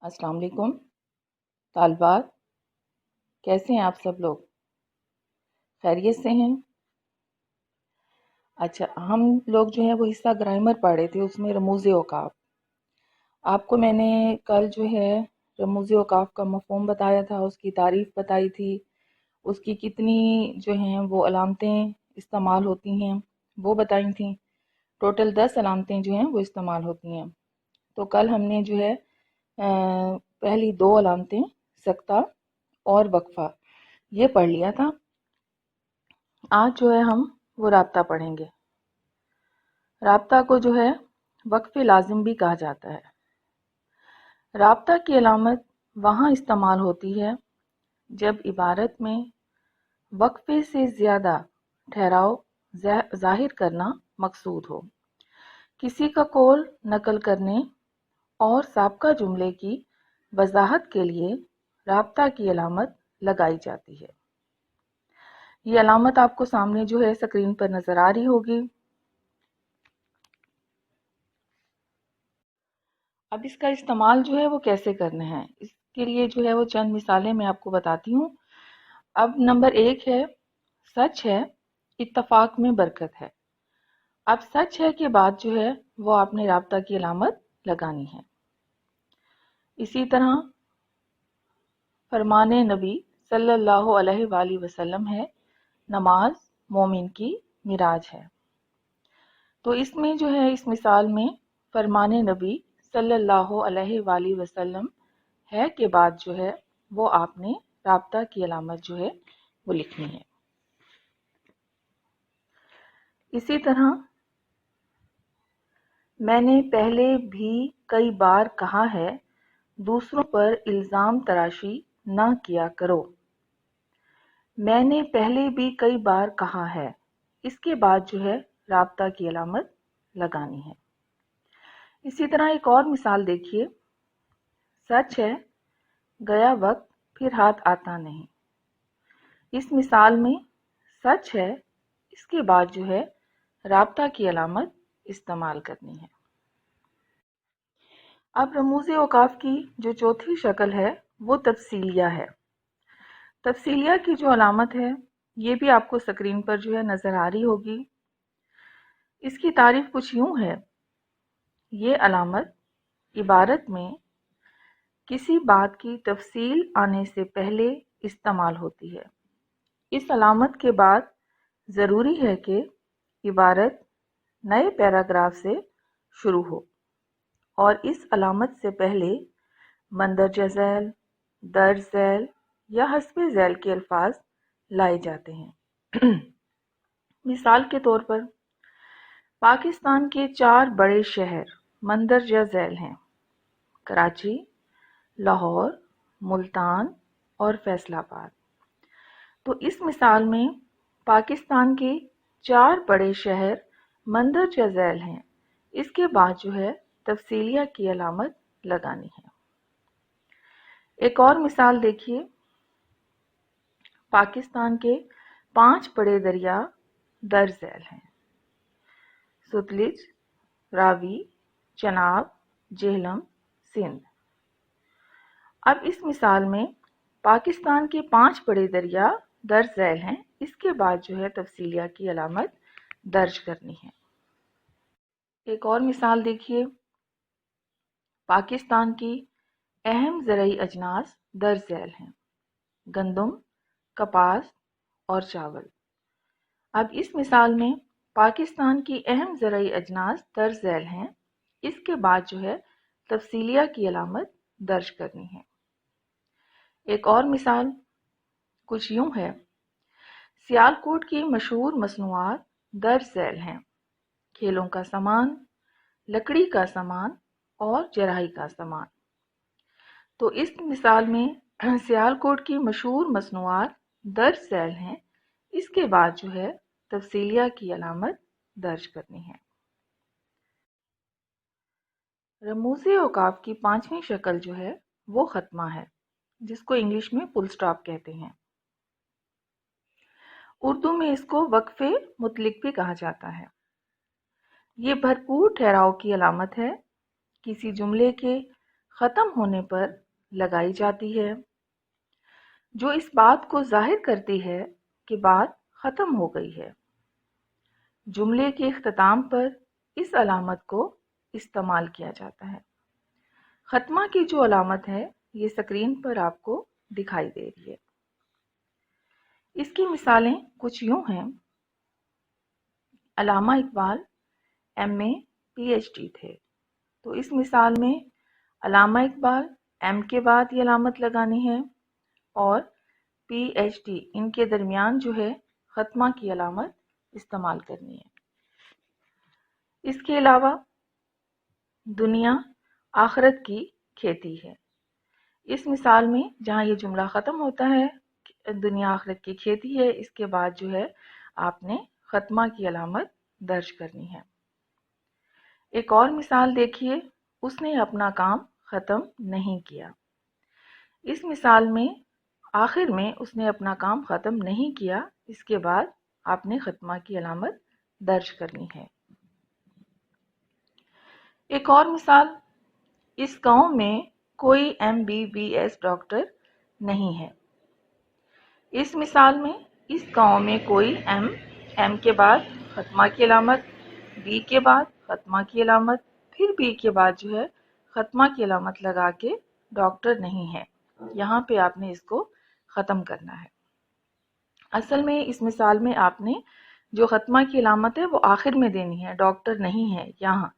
अस्सलाम वालेकुम तालबात, कैसे हैं आप सब लोग? खैरियत से हैं? अच्छा, हम लोग जो है वो हिस्सा ग्रामर पढ़ रहे थे, उसमें रमूज़ औक़ाफ़। आपको मैंने कल जो है रमूज़ औक़ाफ़ का मफ़हूम बताया था, उसकी तारीफ़ बताई थी, उसकी कितनी जो हैं वो अलामतें इस्तेमाल होती हैं वो बताई थी। टोटल 10 अलामतें जो हैं वो इस्तेमाल होती हैं। तो कल हमने जो है पहली 2 अलामतें सक्ता और वक्फ़ा ये पढ़ लिया था। आज जो है हम वो राब्ता पढ़ेंगे। राब्ता को जो है वक्फ़ लाज़िम भी कहा जाता है। राब्ता की अलामत वहाँ इस्तेमाल होती है जब इबारत में वक्फ़े से ज़्यादा ठहराव ज़ाहिर करना मकसूद हो। किसी का कौल नकल करने और साबका जुमले की वज़ाहत के लिए राब्ता की अलामत लगाई जाती है। ये अलामत आपको सामने जो है स्क्रीन पर नज़र आ रही होगी। अब इसका इस्तेमाल जो है वो कैसे करना है, इसके लिए जो है वो चंद मिसालें मैं आपको बताती हूँ। अब नंबर 1 है, सच है, इत्तफाक में बरकत है। अब सच है के बाद जो है वो आपने राब्ता की अलामत लगानी है। इसी तरह फरमाने नबी सल्लल्लाहु अलैहि वसल्लम है, नमाज मोमिन की मिराज है। तो इसमें जो है इस मिसाल में फरमाने नबी सल्लल्लाहु अलैहि वसल्लम है के बाद जो है वो आपने राब्ता की अलामत जो है वो लिखनी है। इसी तरह मैंने पहले भी कई बार कहा है, दूसरों पर इल्ज़ाम तराशी ना किया करो। मैंने पहले भी कई बार कहा है, इसके बाद जो है राब्ता की अलामत लगानी है। इसी तरह एक और मिसाल देखिए, सच है, गया वक्त फिर हाथ आता नहीं। इस मिसाल में सच है, इसके बाद जो है राब्ता की अलामत इस्तेमाल करनी है। अब रमूज़ औक़ाफ़ की जो चौथी शक्ल है वो तफसीलिया है। तफसीलिया की जो अलामत है ये भी आपको स्क्रीन पर जो है नज़र आ रही होगी। इसकी तारीफ कुछ यूँ है, ये अलामत इबारत में किसी बात की तफसील आने से पहले इस्तेमाल होती है। इस अलामत के बाद ज़रूरी है कि इबारत नए पैराग्राफ से शुरू हो और इस अलामत से पहले मंदरजा झैल, दर्ज झैल या हस्बे झैल के अल्फाज लाए जाते हैं। मिसाल के तौर पर पाकिस्तान के 4 बड़े शहर मंदरजा झैल हैं, कराची, लाहौर, मुल्तान और फैसलाबाद। तो इस मिसाल में पाकिस्तान के 4 बड़े शहर मंदरजा झैल हैं, इसके बाद जो है तफसीलिया की अलामत लगानी है। एक और मिसाल देखिए, पाकिस्तान के 5 बड़े दरिया दर्ज झैल हैं, सतलुज, रावी, चनाब, जेहलम, सिंध। अब इस मिसाल में पाकिस्तान के 5 बड़े दरिया दर्ज झैल हैं, इसके बाद जो है तफसीलिया की अलामत दर्ज करनी है। एक और मिसाल देखिए, पाकिस्तान की अहम ज़रई अजनास दर्ज झैल हैं, गंदम, कपास और चावल। अब इस मिसाल में पाकिस्तान की अहम ज़रई अजनास दर्ज झैल हैं, इसके बाद जो है तफसीलिया की अलामत दर्ज करनी है। एक और मिसाल कुछ यूँ है, सियालकोट की मशहूर मसनूआत दर्ज झैल हैं, खेलों का सामान, लकड़ी का सामान और जराही का सामान। तो इस मिसाल में सियालकोट की मशहूर मसनूआत दर्ज झैल हैं, इसके बाद जो है तफसीलिया की अलामत दर्ज करनी है। रमूज़ औक़ाफ़ की 5वीं शक्ल जो है वो ख़त्मा है, जिसको इंग्लिश में फुल स्टॉप कहते हैं। उर्दू में इसको वक्फ़े मुतलिक भी कहा जाता है। ये भरपूर ठहराव की अलामत है, किसी जुमले के ختم ہونے پر لگائی جاتی ہے، جو اس بات کو ظاہر کرتی ہے کہ بات ختم ہو گئی ہے۔ جملے کے اختتام پر اس علامت کو استعمال کیا جاتا ہے۔ ختمہ کی جو علامت ہے یہ اسکرین پر آپ کو دکھائی دے رہی ہے۔ اس کی مثالیں کچھ یوں ہیں۔ علامہ اقبال MA PhD تھے، تو اس مثال میں علامہ اقبال ایم کے بعد یہ علامت لگانی ہے اور PhD ان کے درمیان جو ہے ختمہ کی علامت استعمال کرنی ہے۔ اس کے علاوہ دنیا آخرت کی کھیتی ہے۔ اس مثال میں جہاں یہ جملہ ختم ہوتا ہے دنیا آخرت کی کھیتی ہے، اس کے بعد جو ہے آپ نے ختمہ کی علامت درج کرنی ہے۔ ایک اور مثال دیکھیے، اس نے اپنا کام ختم نہیں کیا۔ اس مثال میں آخر میں اس نے اپنا کام ختم نہیں کیا، اس کے بعد آپ نے ختمہ کی علامت درج کرنی ہے۔ ایک اور مثال، اس گاؤں میں کوئی MBBS ڈاکٹر نہیں ہے۔ اس مثال میں اس گاؤں میں کوئی ایم کے بعد ختمہ کی علامت، بی کے بعد ختمہ کی علامت، پھر بی کے بعد جو ہے ختمہ کی علامت لگا کے ڈاکٹر نہیں ہے، یہاں پہ آپ نے اس کو ختم کرنا ہے۔ اصل میں اس مثال میں آپ نے جو ختمہ کی علامت ہے وہ آخر میں دینی ہے، ڈاکٹر نہیں ہے یہاں،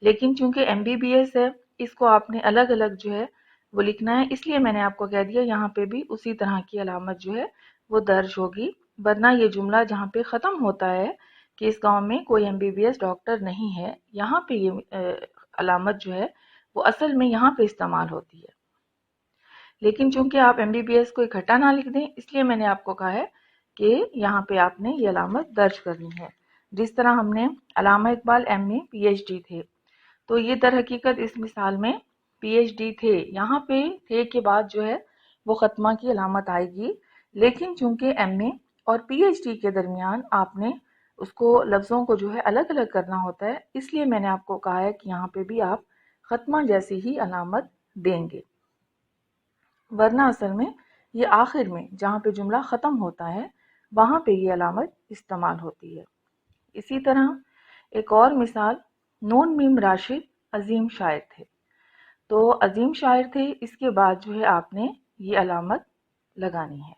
لیکن چونکہ MBBS ہے اس کو آپ نے الگ الگ جو ہے وہ لکھنا ہے، اس لیے میں نے آپ کو کہہ دیا یہاں پہ بھی اسی طرح کی علامت جو ہے وہ درج ہوگی، ورنہ یہ جملہ جہاں پہ ختم ہوتا ہے کہ اس گاؤں میں کوئی MBBS ڈاکٹر نہیں ہے، یہاں پہ یہ علامت جو ہے وہ اصل میں یہاں پہ استعمال ہوتی ہے، لیکن چونکہ آپ MBBS کو اکٹھا نہ لکھ دیں اس لیے میں نے آپ کو کہا ہے کہ یہاں پہ آپ نے یہ علامت درج کرنی ہے۔ جس طرح ہم نے علامہ اقبال MA PhD تھے، تو یہ در حقیقت اس مثال میں PhD تھے، یہاں پہ تھے کے بعد جو ہے وہ ختمہ کی علامت آئے گی، لیکن چونکہ MA اور PhD کے درمیان آپ نے اس کو لفظوں کو جو ہے الگ الگ کرنا ہوتا ہے، اس لیے میں نے آپ کو کہا ہے کہ یہاں پہ بھی آپ ختمہ جیسی ہی علامت دیں گے، ورنہ اصل میں یہ آخر میں جہاں پہ جملہ ختم ہوتا ہے وہاں پہ یہ علامت استعمال ہوتی ہے۔ اسی طرح ایک اور مثال، نون میم راشد عظیم شاعر تھے، تو عظیم شاعر تھے اس کے بعد جو ہے آپ نے یہ علامت لگانی ہے۔